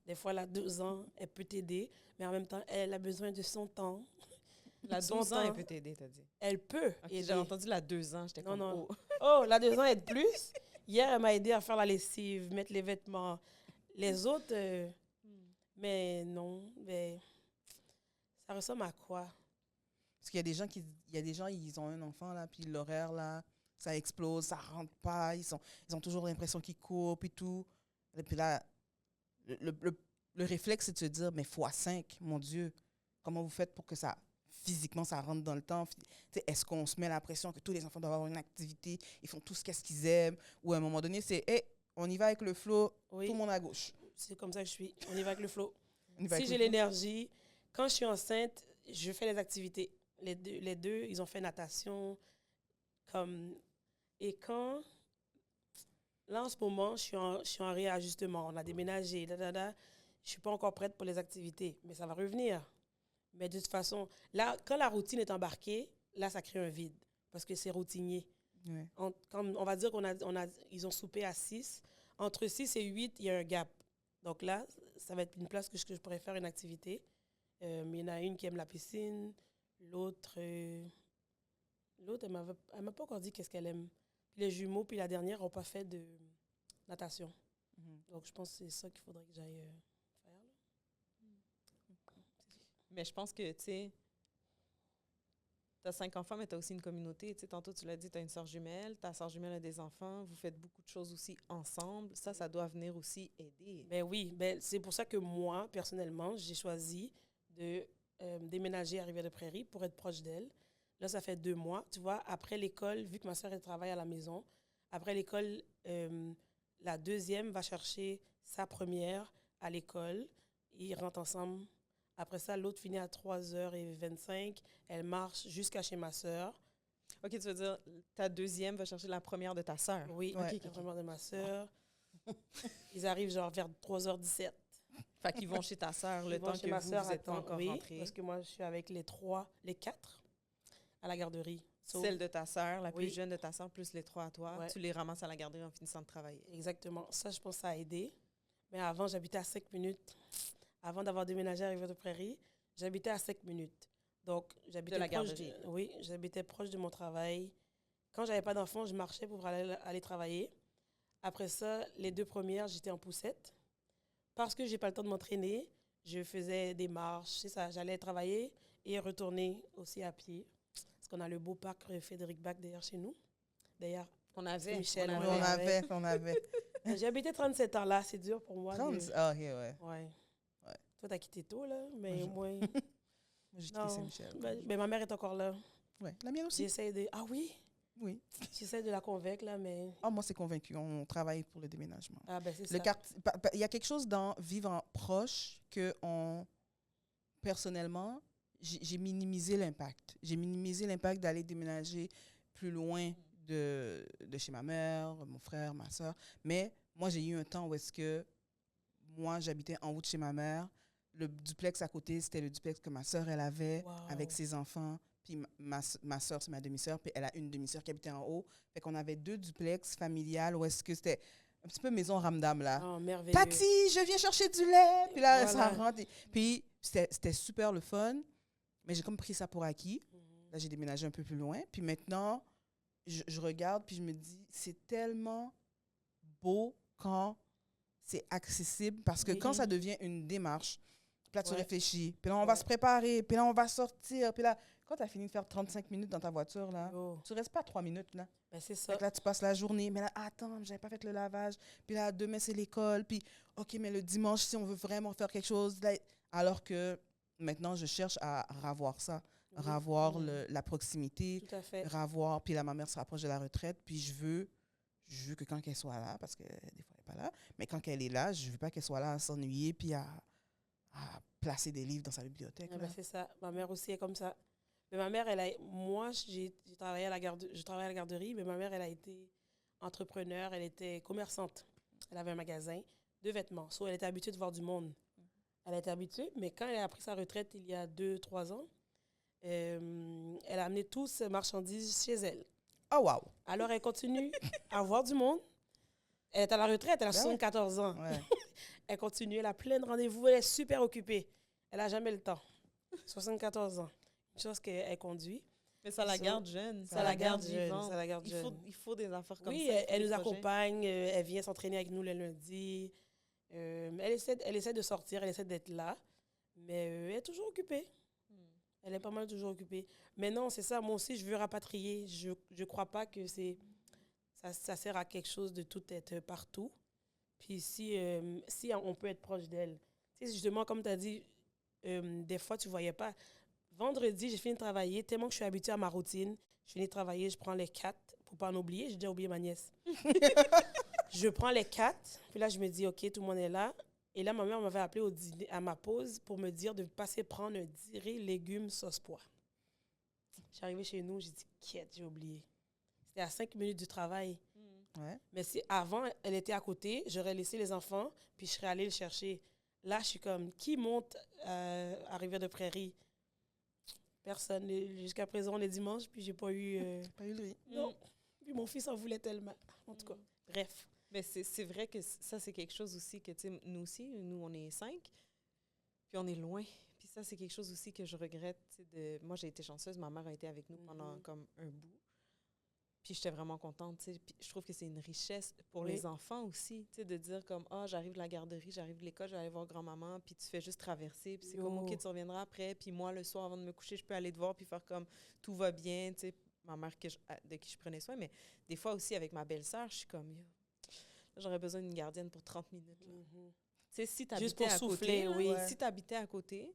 Des fois, elle a 2 ans, elle peut t'aider, mais en même temps, elle a besoin de son temps. La Son 12 ans, elle temps. peut t'aider, t'as dit. Elle peut Ok, aider. j'avais entendu la 2 ans, j'étais Non, comme, non. oh. Oh, la 2 ans aide plus. Hier, elle m'a aidé à faire la lessive, mettre les vêtements. Les autres, mais non. Mais ça ressemble à quoi? Parce qu'il y a des gens ils ont un enfant, là, puis l'horaire, là, ça explose, ça rentre pas, ils ont toujours l'impression qu'ils courent, puis tout. Et puis là, le réflexe, c'est de se dire, mais x5, mon Dieu, comment vous faites pour que ça, physiquement, ça rentre dans le temps? T'sais, est-ce qu'on se met la pression que tous les enfants doivent avoir une activité, ils font tout ce qu'est-ce qu'ils aiment, ou à un moment donné, c'est, hey, on y va avec le flow, Oui, tout le monde à gauche. c'est comme ça que je suis. On y va avec le flow. On y va Si avec j'ai le flow. l'énergie, quand je suis enceinte, je fais les activités. Les deux, ils ont fait natation. Et quand... Là, en ce moment, je suis en réajustement. On a déménagé, Je ne suis pas encore prête pour les activités, mais ça va revenir. Mais de toute façon, là, quand la routine est embarquée, là, ça crée un vide parce que c'est routinier. Ouais. On va dire ils ont soupé à 6. Entre 6 et 8, il y a un gap. Donc là, ça va être une place que je pourrais faire une activité. Il y en a une qui aime la piscine. L'autre, elle ne m'a pas encore dit qu'est-ce qu'elle aime. Puis les jumeaux, puis la dernière, n'ont pas fait de natation. Donc, je pense que c'est ça qu'il faudrait que j'aille faire. Mais je pense que, tu sais, tu as 5 enfants, mais tu as aussi une communauté. Tu sais, tantôt, tu l'as dit, tu as une sœur jumelle, ta sœur jumelle a des enfants, vous faites beaucoup de choses aussi ensemble. Ça doit venir aussi aider. Ben oui, ben c'est pour ça que moi, personnellement, j'ai choisi de déménager à Rivière-de-Prairie pour être proche d'elle. Là, ça fait 2 mois. Tu vois, après l'école, vu que ma sœur, elle travaille à la maison, après l'école, la deuxième va chercher sa première à l'école. Ils rentrent ensemble. Après ça, l'autre finit à 3h25. Elle marche jusqu'à chez ma sœur. OK, tu veux dire, ta deuxième va chercher la première de ta sœur. Oui, Ouais. la première de ma sœur. Ils arrivent genre vers 3h17. Fait qu'ils vont chez ta sœur le Ils vont temps chez que ma vous sœur n'êtes pas attend, encore oui, rentrés. parce que moi, je suis avec les 4 à la garderie. So, Celle de ta sœur, la plus Oui. jeune de ta sœur, plus les 3 à toi, Ouais. tu les ramasses à la garderie en finissant de travailler. Exactement. Ça, je pense que ça a aidé. Mais avant, j'habitais à 5 minutes. Avant d'avoir déménagé à Rivière-de-Prairie, j'habitais à 5 minutes. Donc, j'habitais De la proche garderie. oui, j'habitais proche de mon travail. Quand j'avais pas d'enfant, je marchais pour aller travailler. Après ça, les 2 premières, j'étais en poussette. Parce que j'ai pas le temps de m'entraîner, je faisais des marches, c'est ça. J'allais travailler et retourner aussi à pied. Parce qu'on a le beau parc Frédéric Bach derrière chez nous. D'ailleurs, On avait. Michel, on On avait. avait. j'ai habité 37 ans là, c'est dur pour moi. 30, ah, ok, ouais. Ouais. Ouais. Toi, t'as quitté tôt, là, mais Moi, moi... Moi, j'ai quitté Non. Saint-Michel. Mais ma mère est encore là. Ouais. La mienne aussi. J'essaie de... Ah oui? Oui. J'essaie de la convaincre, là, mais... Ah, moi, c'est convaincu. On travaille pour le déménagement. Ah ben, c'est Le ça. il y a quelque chose dans vivre en proche que personnellement, j'ai minimisé l'impact. J'ai minimisé l'impact d'aller déménager plus loin de chez ma mère, mon frère, ma soeur. Mais moi, j'ai eu un temps où est-ce que moi, j'habitais en haut de chez ma mère. Le duplex à côté, c'était le duplex que ma soeur, elle avait Wow. avec ses enfants. Puis ma soeur, c'est ma demi-soeur. Puis elle a une demi-soeur qui habitait en haut. Fait qu'on avait 2 duplex familiales où est-ce que c'était un petit peu maison ramdam, là. Oh, merveilleux. Tati, je viens chercher du lait. Puis là, ça Voilà. rentre. Puis c'était super le fun. Mais j'ai comme pris ça pour acquis. Mhm. Là, j'ai déménagé un peu plus loin. Puis maintenant, je regarde, puis je me dis, c'est tellement beau quand c'est accessible. Parce que Oui. quand ça devient une démarche, puis là, tu Ouais. réfléchis. Puis là, on va Ouais. se préparer. Puis là, on va sortir. Puis là, quand tu as fini de faire 35 minutes dans ta voiture, là, Oh, tu restes pas 3 minutes, là. ben, c'est Fait ça. que là, tu passes la journée, mais là, attends, j'avais pas fait le lavage. Puis là, demain, c'est l'école. Puis, OK, mais le dimanche, si on veut vraiment faire quelque chose, là, alors que maintenant, je cherche à ravoir ça, Oui. ravoir Mhm. la proximité, Tout à fait. ravoir. Puis là, ma mère se rapproche de la retraite, puis je veux que quand elle soit là, parce que des fois, elle n'est pas là, mais quand elle est là, je veux pas qu'elle soit là à s'ennuyer, puis à placer des livres dans sa bibliothèque. Ah là. ben, c'est ça. Ma mère aussi est comme ça. Mais ma mère, moi, j'ai travaillé à je travaille à la garderie, mais ma mère, elle a été entrepreneur, elle était commerçante. Elle avait un magasin de vêtements. So, elle était habituée de voir du monde. Elle était habituée, mais quand elle a pris sa retraite il y a 2-3 ans, elle a amené toutes ses marchandises chez elle. Oh, wow! Alors, elle continue à voir du monde. Elle est à la retraite, elle a Ben ouais. 74 ans. Ouais. Elle continue, elle a plein de rendez-vous, elle est super occupée. Elle n'a jamais le temps. 74 ans. Une chose qu'elle conduit. Mais ça la Ça, garde jeune. ça la garde jeune, vivante. ça la garde Il faut, jeune. il faut des affaires comme Oui, ça. elle nous des projets. accompagne, elle vient s'entraîner avec nous le lundi. Elle essaie de sortir, elle essaie d'être là, mais elle est toujours occupée. Elle est pas mal toujours occupée. Mais non, c'est ça, moi aussi, je veux rapatrier. Je ne crois pas que ça sert à quelque chose de tout être partout. Puis si on peut être proche d'elle. Tu sais, justement, comme tu as dit, des fois, tu ne voyais pas. Vendredi, j'ai fini de travailler, tellement que je suis habituée à ma routine. Je finis de travailler, je prends les 4 pour ne pas en oublier. J'ai déjà oublié ma nièce. Je prends les 4, puis là, je me dis, OK, tout le monde est là. Et là, ma mère m'avait appelé au dîner, à ma pause pour me dire de passer prendre un diré légumes sauce pois. Je suis arrivée chez nous, j'ai dit, quête, j'ai oublié. C'était à 5 minutes du travail. Ouais. Mais si avant, elle était à côté, j'aurais laissé les enfants, puis je serais allée le chercher. Là, je suis comme, qui monte à Rivière-de-Prairie? Personne. Jusqu'à présent, les dimanches, puis j'ai pas eu... Pas eu le riz. Non. Puis mon fils en voulait tellement. En tout cas, bref. Mais c'est vrai que ça, c'est quelque chose aussi que, tu sais, nous aussi, nous, on est 5, puis on est loin. Puis ça, c'est quelque chose aussi que je regrette. Moi, j'ai été chanceuse, ma mère a été avec nous pendant comme un bout. Puis j'étais vraiment contente, tu sais. Puis je trouve que c'est une richesse pour les enfants aussi, tu sais, de dire comme, j'arrive de la garderie, j'arrive de l'école, j'allais voir grand-maman, puis tu fais juste traverser, puis c'est comme, OK, tu reviendras après, puis moi, le soir, avant de me coucher, je peux aller te voir, puis faire comme, tout va bien, tu sais, ma mère de qui je prenais soin. Mais des fois aussi, avec ma belle-sœur, je suis comme, j'aurais besoin d'une gardienne pour 30 minutes. Tu sais, si tu habitais à côté, si tu habitais à côté,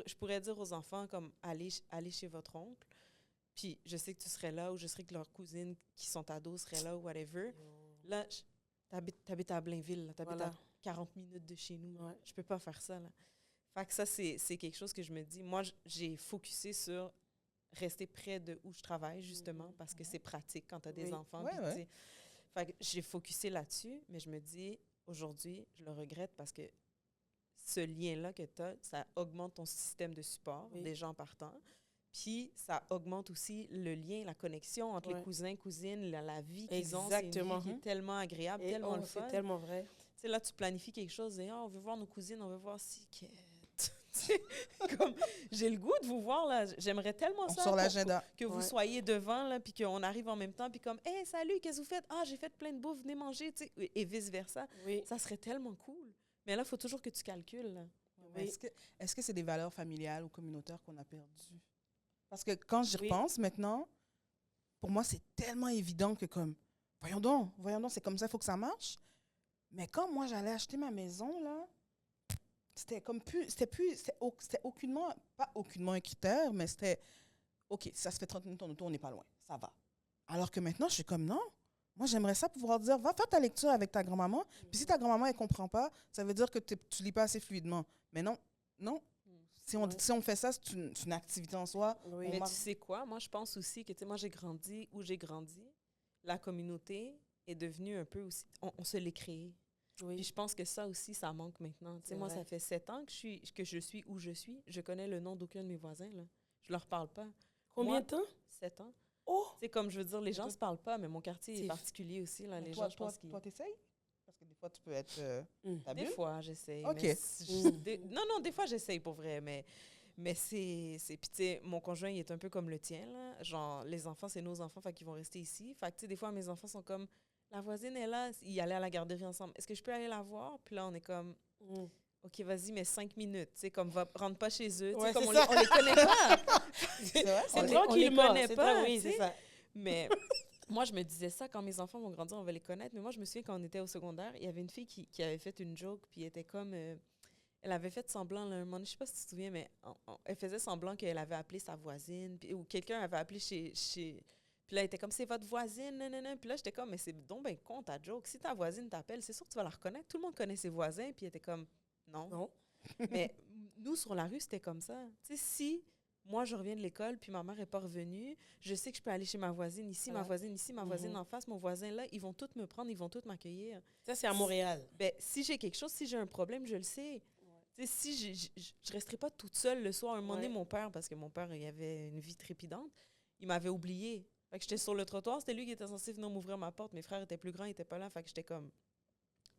je pourrais dire aux enfants, comme, allez chez votre oncle. Puis je sais que tu serais là, ou je sais que leurs cousines qui sont ados seraient là, ou whatever. Là, t'habites à Blainville, t'habites à 40 minutes de chez nous. Ouais. Je peux pas faire ça, là. Fait que ça, c'est quelque chose que je me dis. Moi, j'ai focusé sur rester près de où je travaille, justement, parce que c'est pratique quand tu as des enfants. Puis, fait que j'ai focusé là-dessus, mais je me dis, aujourd'hui, je le regrette parce que ce lien-là que tu as, ça augmente ton système de support des gens partant. Puis, ça augmente aussi le lien, la connexion entre les cousins, cousines, la vie qu'ils ont. C'est une vie qui est tellement agréable, tellement le fun. C'est tellement vrai. Tu sais, là, tu planifies quelque chose et on veut voir nos cousines, on veut voir si... comme, j'ai le goût de vous voir, là. J'aimerais tellement ça. Sur l'agenda. Que vous soyez devant, là, puis qu'on arrive en même temps, puis comme, hey, salut, qu'est-ce que vous faites? Ah, j'ai fait plein de bouffe, venez manger, tu sais. Et vice-versa. Oui. Ça serait tellement cool. Mais là, il faut toujours que tu calcules, là. Oui. Est-ce que c'est des valeurs familiales ou communautaires qu'on a perdues? Parce que quand j'y repense maintenant, pour moi, c'est tellement évident que comme, voyons donc, c'est comme ça, il faut que ça marche. Mais quand moi, j'allais acheter ma maison, là, c'était aucunement, pas aucunement un critère, mais c'était, OK, ça se fait 30 minutes en auto, on n'est pas loin, ça va. Alors que maintenant, je suis comme, non, moi, j'aimerais ça pouvoir dire, va faire ta lecture avec ta grand-maman, puis si ta grand-maman, elle ne comprend pas, ça veut dire que tu ne lis pas assez fluidement. Mais non. Si on fait ça, c'est une activité en soi. Oui. Mais tu sais quoi? Moi, je pense aussi que, tu sais, moi, j'ai grandi où j'ai grandi. La communauté est devenue un peu aussi... On se l'est créée. Oui. Puis je pense que ça aussi, ça manque maintenant. Tu sais, moi, ça fait 7 ans que je suis où je suis. Je connais le nom d'aucun de mes voisins, là. Je leur parle pas. Combien de temps? 7 ans. Oh! C'est comme, je veux dire, les gens se parlent pas, mais mon quartier est particulier aussi, là. Les gens, je pense Toi, t'essayes? Parce que des fois, tu peux être... Des fois, j'essaye. OK. Non, des fois, j'essaye pour vrai, mais c'est... Puis, tu sais, mon conjoint, il est un peu comme le tien, là. Genre, les enfants, c'est nos enfants, fait qu'ils vont rester ici. Fait que, tu sais, des fois, mes enfants sont comme, la voisine est là, ils allaient à la garderie ensemble. Est-ce que je peux aller la voir? Puis là, on est comme, OK, vas-y, mais 5 minutes. Tu sais, comme, rentre pas chez eux. Tu sais, comme on les connaît pas. C'est vrai? On les connaît pas. Oui, c'est ça. Mais... Moi, je me disais ça, quand mes enfants vont grandir, on va les connaître. Mais moi, je me souviens, quand on était au secondaire, il y avait une fille qui avait fait une joke, puis elle était comme... elle avait fait semblant, là, un moment, je sais pas si tu te souviens, mais elle faisait semblant qu'elle avait appelé sa voisine, ou quelqu'un avait appelé chez... Puis là, elle était comme, c'est votre voisine, nanana. Puis là, j'étais comme, mais c'est donc ben con, ta joke. Si ta voisine t'appelle, c'est sûr que tu vas la reconnaître. Tout le monde connaît ses voisins. Puis elle était comme, non. Mais nous, sur la rue, c'était comme ça. Tu sais, si... Moi, je reviens de l'école, puis ma mère n'est pas revenue. Je sais que je peux aller chez ma voisine ici, ma voisine ici, ma voisine en face, mon voisin là. Ils vont tous me prendre, ils vont tous m'accueillir. Ça, c'est à Montréal. Ben, si j'ai quelque chose, si j'ai un problème, je le sais. Ouais. Si je ne resterai pas toute seule le soir. Un moment donné, mon père, parce que mon père, il avait une vie trépidante, il m'avait oubliée. Fait que j'étais sur le trottoir, c'était lui qui était censé venir m'ouvrir ma porte. Mes frères étaient plus grands, ils n'étaient pas là. Fait que j'étais comme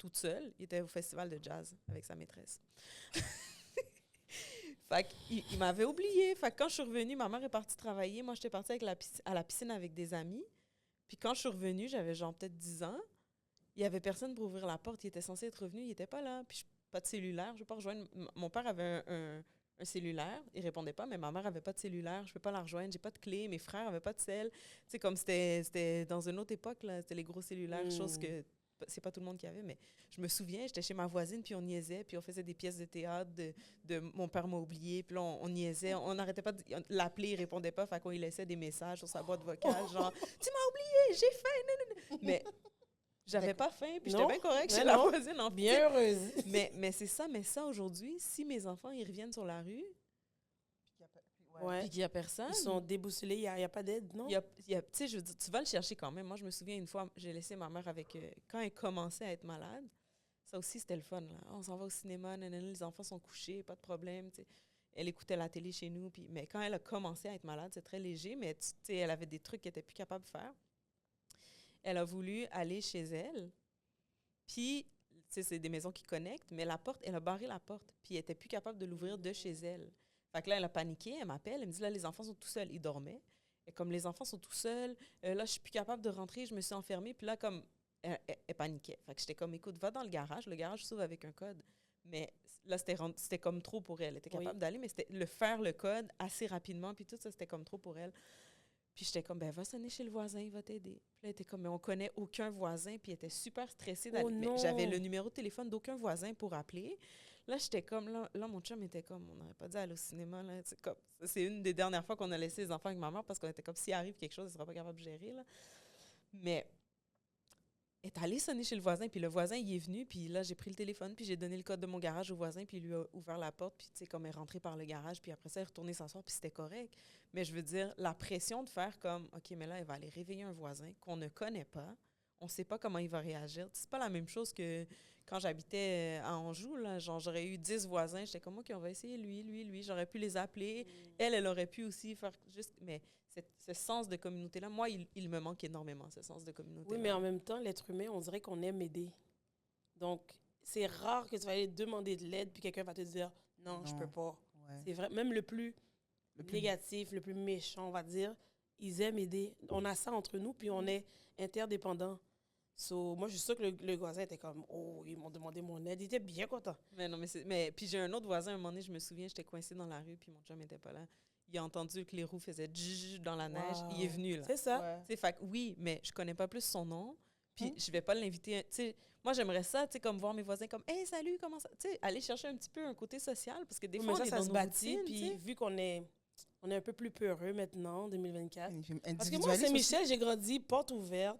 toute seule. Il était au festival de jazz avec sa maîtresse. Fait qu'il m'avait oublié. Fait que quand je suis revenue, ma mère est partie travailler. Moi, j'étais partie à la piscine avec des amis. Puis quand je suis revenue, j'avais genre peut-être 10 ans. Il n'y avait personne pour ouvrir la porte. Il était censé être revenu. Il n'était pas là. Puis pas de cellulaire. Je ne vais pas rejoindre. Mon père avait un cellulaire. Il ne répondait pas, mais ma mère n'avait pas de cellulaire. Je ne peux pas la rejoindre. J'ai pas de clé. Mes frères n'avaient pas de cell. Tu sais, comme c'était dans une autre époque, là. C'était les gros cellulaires, chose que c'est pas tout le monde qui avait, mais je me souviens, j'étais chez ma voisine, puis on niaisait, puis on faisait des pièces de théâtre de Mon père m'a oublié, puis là, on niaisait. On n'arrêtait pas de l'appeler, il répondait pas, fait qu'on lui laissait des messages sur sa boîte vocale, genre « Tu m'as oublié, j'ai faim! » Mais j'avais pas faim, puis j'étais bien correcte chez la voisine. En bien heureuse. Mais c'est ça, aujourd'hui, si mes enfants, ils reviennent sur la rue, puis qu'il n'y a personne. Ils sont déboussolés, il n'y a pas d'aide, non? Tu sais, je veux dire, tu vas le chercher quand même. Moi, je me souviens une fois, j'ai laissé ma mère avec... quand elle commençait à être malade, ça aussi, c'était le fun. Là. On s'en va au cinéma, les enfants sont couchés, pas de problème. T'sais. Elle écoutait la télé chez nous. Mais quand elle a commencé à être malade, c'est très léger, mais elle avait des trucs qu'elle n'était plus capable de faire. Elle a voulu aller chez elle. Puis, c'est des maisons qui connectent, mais la porte, elle a barré la porte. Puis, elle n'était plus capable de l'ouvrir de chez elle. Fait que là, elle a paniqué, elle m'appelle, elle me dit, là, les enfants sont tout seuls. Ils dormaient. Et comme les enfants sont tout seuls, là, je suis plus capable de rentrer, je me suis enfermée. Puis là, comme, elle paniquait. Fait que j'étais comme, écoute, va dans le garage s'ouvre avec un code. Mais là, c'était comme trop pour elle. Elle était capable d'aller, mais c'était faire le code assez rapidement, puis tout ça, c'était comme trop pour elle. Puis j'étais comme, va sonner chez le voisin, il va t'aider. Puis là, elle était comme, mais on connaît aucun voisin, puis elle était super stressée d'aller. Mais j'avais le numéro de téléphone d'aucun voisin pour appeler. Là, j'étais comme, là, mon chum était comme, on n'aurait pas dû aller au cinéma. Là. C'est une des dernières fois qu'on a laissé les enfants avec ma mère parce qu'on était comme, s'il arrive quelque chose, elle ne sera pas capable de gérer. Là. Mais elle est allée sonner chez le voisin, puis le voisin, il est venu, puis là, j'ai pris le téléphone, puis j'ai donné le code de mon garage au voisin, puis il lui a ouvert la porte, puis tu sais, comme elle est rentrée par le garage, puis après ça, elle est retournée s'asseoir, puis c'était correct. Mais je veux dire, la pression de faire comme, OK, mais là, elle va aller réveiller un voisin qu'on ne connaît pas, on ne sait pas comment il va réagir. C'est pas la même chose que quand j'habitais à Anjou, là, genre, j'aurais eu 10 voisins, j'étais comme, OK, on va essayer lui, j'aurais pu les appeler. Elle aurait pu aussi faire juste... Mais ce sens de communauté-là, moi, il me manque énormément, ce sens de communauté-là. Oui, mais en même temps, l'être humain, on dirait qu'on aime aider. Donc, c'est rare que tu vas aller demander de l'aide, puis quelqu'un va te dire, non. Je peux pas. Ouais. C'est vrai, même le plus négatif, le plus méchant, on va dire, ils aiment aider. On a ça entre nous, puis on est interdépendants. So, moi, je suis sûre que le voisin était comme, oh, ils m'ont demandé mon aide. Il était bien content. Mais non, mais puis j'ai un autre voisin, un moment donné, je me souviens, j'étais coincée dans la rue, puis mon chum n'était pas là. Il a entendu que les roues faisaient djjj dans la neige. Il est venu, là. C'est ça. Ouais. Fait que oui, mais je connais pas plus son nom, puis je vais pas l'inviter. Moi, j'aimerais ça, comme voir mes voisins comme, hey, salut, comment ça? Aller chercher un petit peu un côté social, parce que des fois, on est dans nos routines. Puis vu qu'on est un peu plus peureux maintenant, en 2024. Parce que moi, à Saint-Michel, j'ai grandi porte ouverte,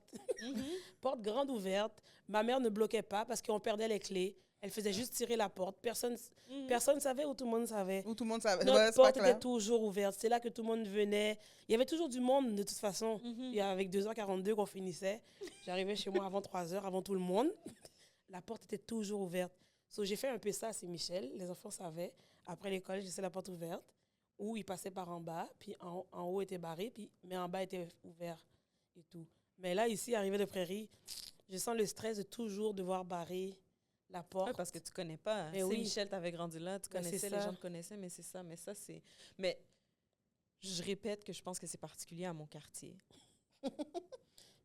porte grande ouverte. Ma mère ne bloquait pas parce qu'on perdait les clés. Elle faisait juste tirer la porte. Personne ne savait ou tout le monde savait. Ou tout le monde savait. Notre porte était toujours ouverte. C'est là que tout le monde venait. Il y avait toujours du monde, de toute façon. Et avec 2h42 qu'on finissait, j'arrivais chez moi avant 3h, avant tout le monde. La porte était toujours ouverte. So, j'ai fait un peu ça à Saint-Michel. Les enfants savaient. Après l'école, j'ai laissé la porte ouverte. Où ils passaient par en bas, puis en haut était barré, mais en bas était ouvert et tout. Mais là, ici, arrivé de Prairie, je sens le stress de toujours devoir barrer la porte. Ouais, parce que tu connais pas. C'est Michel, tu avais grandi là, tu connaissais, les gens te connaissaient, mais c'est ça. Mais ça, c'est... Mais je répète que je pense que c'est particulier à mon quartier.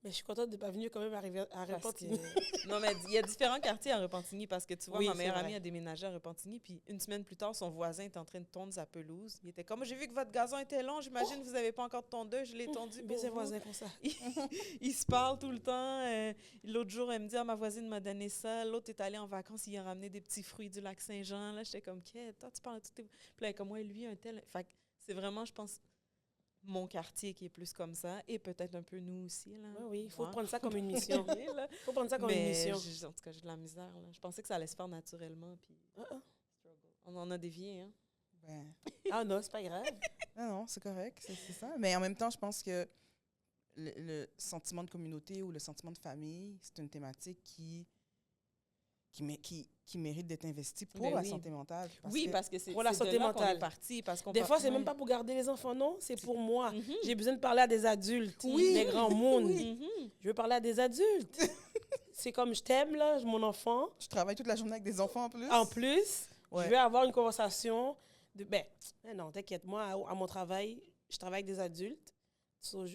Mais je suis contente de ne pas venir quand même arriver à Repentigny. Non, mais il y a différents quartiers à Repentigny parce que tu vois, ma meilleure amie a déménagé à Repentigny, puis une semaine plus tard, son voisin était en train de tondre sa pelouse. Il était comme, j'ai vu que votre gazon était long, j'imagine que vous n'avez pas encore de tondeuse, je l'ai tondu pour vous. Voisins comme ça. Ils se parlent tout le temps. L'autre jour, elle me dit, ma voisine m'a donné ça. L'autre est allé en vacances, il a ramené des petits fruits du lac Saint-Jean. Là, j'étais comme, toi, tu parles de tout tes... Puis là, comme moi, lui, un tel... Fait que c'est vraiment, je pense... mon quartier qui est plus comme ça, et peut-être un peu nous aussi. Là. Oui, il faut prendre ça comme une mission. Il faut prendre ça comme une mission. En tout cas, j'ai de la misère. Là. Je pensais que ça allait se faire naturellement. Puis on en a dévié. Hein? Ben. Ah non, c'est pas grave. Non, c'est correct, c'est ça. Mais en même temps, je pense que le sentiment de communauté ou le sentiment de famille, c'est une thématique qui mérite d'être investie pour la santé mentale. Parce que c'est pour la santé mentale. Des fois, c'est même pas pour garder les enfants, non. C'est pour moi. J'ai besoin de parler à des adultes, des grands mondes. Je veux parler à des adultes. c'est comme je t'aime, là, mon enfant. Je travaille toute la journée avec des enfants en plus. En plus, Ouais. je vais avoir une conversation de... non, t'inquiète, moi, à mon travail, je travaille avec des adultes.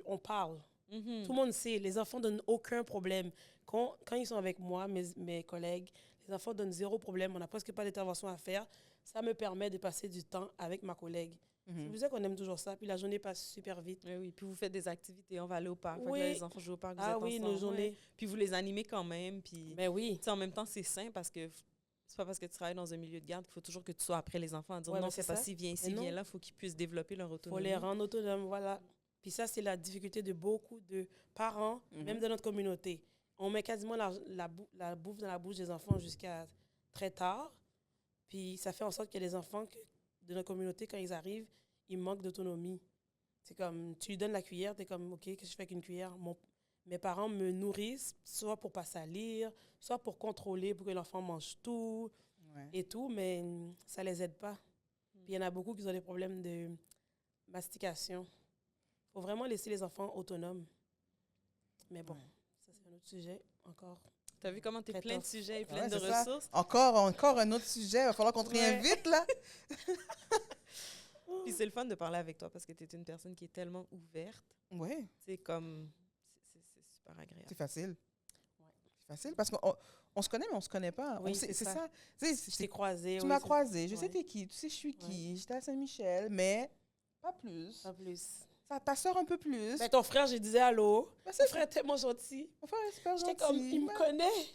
On parle. Mhm. Tout le monde sait, les enfants donnent aucun problème. Quand ils sont avec moi, mes collègues, les enfants donnent zéro problème. On n'a presque pas d'intervention à faire. Ça me permet de passer du temps avec ma collègue. C'est pour ça qu'on aime toujours ça. Puis la journée passe super vite. Oui, puis vous faites des activités, on va aller au parc. Fait que Oui. là, les enfants jouent au parc, vous Ah êtes oui, ensemble, nos journées. Puis vous les animez quand même. Puis Ben oui. tu sais, en même temps, c'est sain parce que c'est pas parce que tu travailles dans un milieu de garde qu'il faut toujours que tu sois après les enfants à dire Ouais, non, ben c'est c'est pas ça. si viens ici, Mais non. viens là, il faut qu'ils puissent développer leur Il faut autonomie. les rendre autonomes, voilà. Puis ça, c'est la difficulté de beaucoup de parents, même de notre communauté. On met quasiment la bouffe dans la bouche des enfants jusqu'à très tard. Puis ça fait en sorte que les enfants de notre communauté, quand ils arrivent, ils manquent d'autonomie. C'est comme, tu lui donnes la cuillère, tu es comme, OK, qu'est-ce que je fais avec une cuillère? Mes parents me nourrissent, soit pour pas salir, soit pour contrôler, pour que l'enfant mange tout Ouais. et tout, mais ça les aide pas. Puis il y en a beaucoup qui ont des problèmes de mastication. Il faut vraiment laisser les enfants autonomes. Mais bon, ça c'est un autre sujet encore. T'as vu comment t'es Très plein de tough. sujets et Ouais, plein de c'est ça. ressources? Encore un autre sujet. Il va falloir qu'on te Ouais. réinvite, là. Puis c'est le fun de parler avec toi parce que tu es une personne qui est tellement ouverte. Oui, C'est comme... C'est super agréable. c'est facile. C'est facile parce qu'on se connaît, mais on se connaît pas. Oui, C'est c'est ça. ça. Tu sais, Je t'ai croisé. tu oui, m'as c'est- croisé, je sais Ouais. t'es qui, tu sais je suis qui. J'étais à Saint-Michel, mais pas plus. En plus. Ça, ta soeur un peu plus. Ben, ton frère, je disais allô. Ben, Ton c'est frère est tellement gentil. mon frère est super J'étais gentil. comme, il me connaît.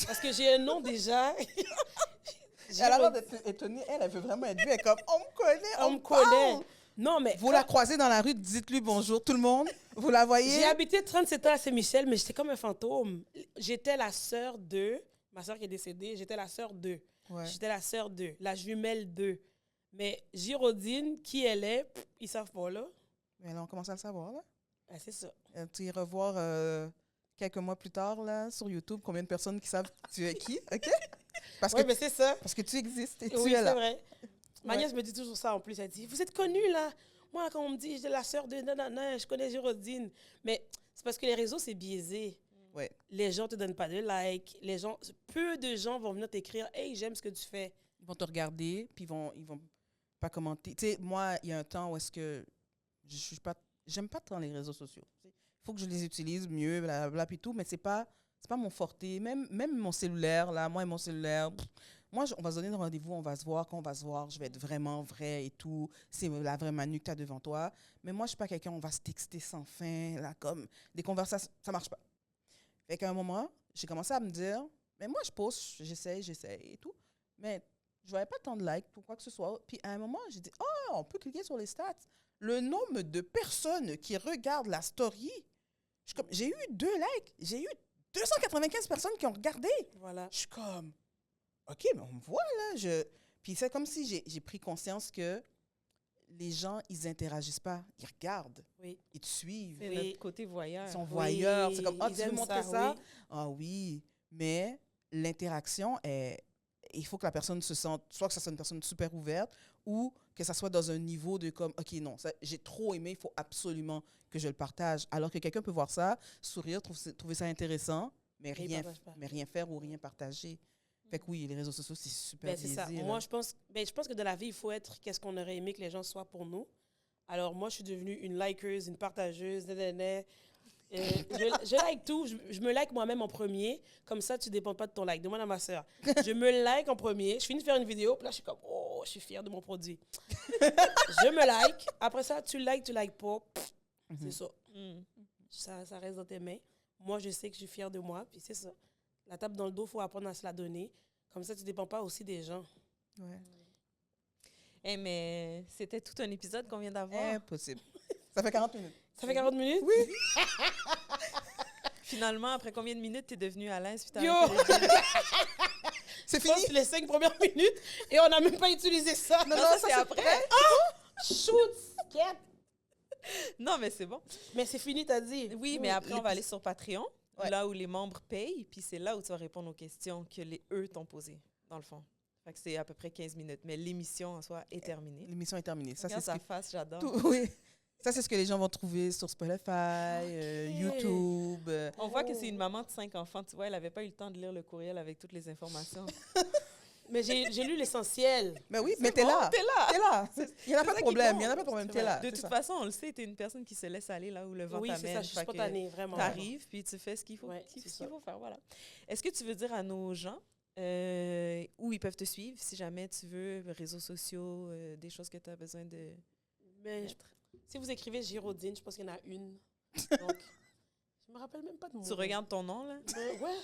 Parce que j'ai un nom déjà. Elle a l'air d'être étonnée. Elle veut vraiment être vue. Elle est comme, on me connaît, On on me me parle. connaît. Non, mais Vous la croisez dans la rue, dites-lui bonjour, tout le monde. Vous la voyez? j'ai habité 37 ans à Saint-Michel, mais j'étais comme un fantôme. J'étais la sœur de... Ma sœur qui est décédée, j'étais la sœur de. Ouais. J'étais la sœur de, la jumelle de. Mais Girodine, qui elle est, ils savent pas, là. Mais là, on commence à le savoir, là. Ben, c'est ça. Tu iras voir quelques mois plus tard, là, sur YouTube, combien de personnes qui savent tu es qui, OK? Parce, Oui, que, mais c'est ça. parce que tu existes et Oui, tu es c'est là. vrai. Ma Ouais. nièce me dit toujours ça en plus. Elle dit, vous êtes connue, là. Moi, quand on me dit, j'étais la sœur de nanana, je connais Girodine. Mais c'est parce que les réseaux, c'est biaisé. Ouais. Les gens te donnent pas de like. Peu de gens vont venir t'écrire, hey, j'aime ce que tu fais. Ils vont te regarder, puis ils vont pas commenter. Tu sais, moi, il y a un temps où est-ce que j'aime pas tant les réseaux sociaux. Il faut que je les utilise mieux, blablabla, puis tout, mais c'est pas mon forté. Même mon cellulaire, là, moi et mon cellulaire, moi, on va se donner un rendez-vous, on va se voir, quand on va se voir, je vais être vraiment vrai et tout. C'est la vraie Manu que tu as devant toi. Mais moi, je suis pas quelqu'un, on va se texter sans fin, là, comme des conversations, ça marche pas. Fait qu'à un moment, j'ai commencé à me dire, mais moi, je poste, j'essaye et tout, mais je voyais pas tant de likes pour quoi que ce soit. Puis à un moment, j'ai dit, oh, on peut cliquer sur les stats. Le nombre de personnes qui regardent la story, j'ai eu 2 likes, j'ai eu 295 personnes qui ont regardé. Voilà. Je suis comme, OK, mais on me voit, là. Puis c'est comme si j'ai pris conscience que les gens, ils interagissent pas. Ils regardent. Oui. Ils te suivent. C'est Oui. notre côté voyeur. Ils sont voyeurs. C'est comme, ah, ils tu veux aiment montrer ça, ça? oui. Ah oui. Mais l'interaction il faut que la personne se sente, soit que ça soit une personne super ouverte ou que ça soit dans un niveau de comme, OK, non, j'ai trop aimé, il faut absolument que je le partage. Alors que quelqu'un peut voir ça, sourire, trouver ça intéressant, mais Mais il rien, partage pas. mais rien faire ou rien partager. Fait que oui, les réseaux sociaux, c'est super Ben, c'est ça. biaisé, là. Moi, je pense que dans la vie, il faut être qu'est-ce qu'on aurait aimé que les gens soient pour nous. Alors, moi, je suis devenue une likeuse, une partageuse, je like tout. Je me like moi-même en premier. Comme ça, tu ne dépends pas de ton like. Demande à ma soeur. Je me like en premier. Je finis de faire une vidéo. Puis là, je suis comme, oh, je suis fière de mon produit. Je me like. Après ça, tu likes pas. C'est ça. Mm. Ça reste dans tes mains. Moi, je sais que je suis fière de moi. Puis c'est ça. La tape dans le dos, il faut apprendre à se la donner. Comme ça, tu ne dépends pas aussi des gens. Ouais. Eh, mais c'était tout un épisode qu'on vient d'avoir. Impossible. Ça fait 40 minutes. Ça fait 40 minutes? Oui. Finalement, après combien de minutes t'es devenue à l'aise? Puis t'as Yo! arrêté de- C'est Je pense fini? que les 5 premières minutes et on n'a même pas utilisé ça. Non, ça, ça, c'est après. Shoot! Skip! Non, mais c'est bon. Mais c'est fini, t'as dit. Oui, mais après, on va aller sur Patreon, Ouais. là où les membres payent, puis c'est là où tu vas répondre aux questions que eux t'ont posées, dans le fond. Fait que c'est à peu près 15 minutes. Mais l'émission en soi est terminée. L'émission est terminée. Ça, Regarde c'est ce sa qui... face, j'adore. Tout, oui. Ça, c'est ce que les gens vont trouver sur Spotify, YouTube. On voit que c'est une maman de 5 enfants. Tu vois, elle n'avait pas eu le temps de lire le courriel avec toutes les informations. Mais j'ai lu l'essentiel. Mais oui, mais t'es là. T'es là. T'es là. Il n'y en a pas de ça qui problème. compte. Il n'y en a pas de problème. C'est T'es vrai. là. De c'est toute ça. façon, on le sait, tu es une personne qui se laisse aller là où le vent Oui, c'est t'amène. ça, je suis Fait que spontanée, vraiment. T'arrives, puis tu fais ce qu'il faut, Ouais, ce c'est qu'il ça. faut faire. Voilà. Est-ce que tu veux dire à nos gens où ils peuvent te suivre si jamais tu veux, réseaux sociaux, des choses que tu as besoin de Mais mettre? si vous écrivez Girodine, je pense qu'il y en a une. Donc, je me rappelle même pas de mon Tu regardes ton nom, là? Ouais.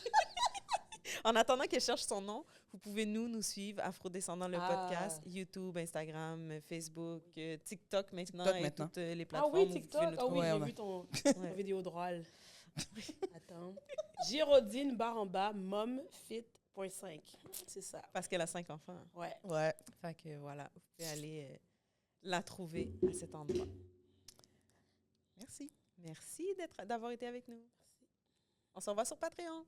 En attendant qu'elle cherche son nom, vous pouvez nous suivre, Afrodescendant le Ah. podcast, YouTube, Instagram, Facebook, TikTok maintenant TikTok et maintenant. toutes les Ah plateformes oui, où vous pouvez TikTok. nous Ah trouver. oui, Ouais, j'ai ouais. vu ton Ouais. vidéo drôle. Attends. Girodine /, momfit.5. C'est ça. Parce qu'elle a 5 enfants. Ouais. Ouais. Fait que voilà, vous pouvez aller la trouver à cet endroit. Merci. Merci d'avoir été avec nous. On se revoit sur Patreon.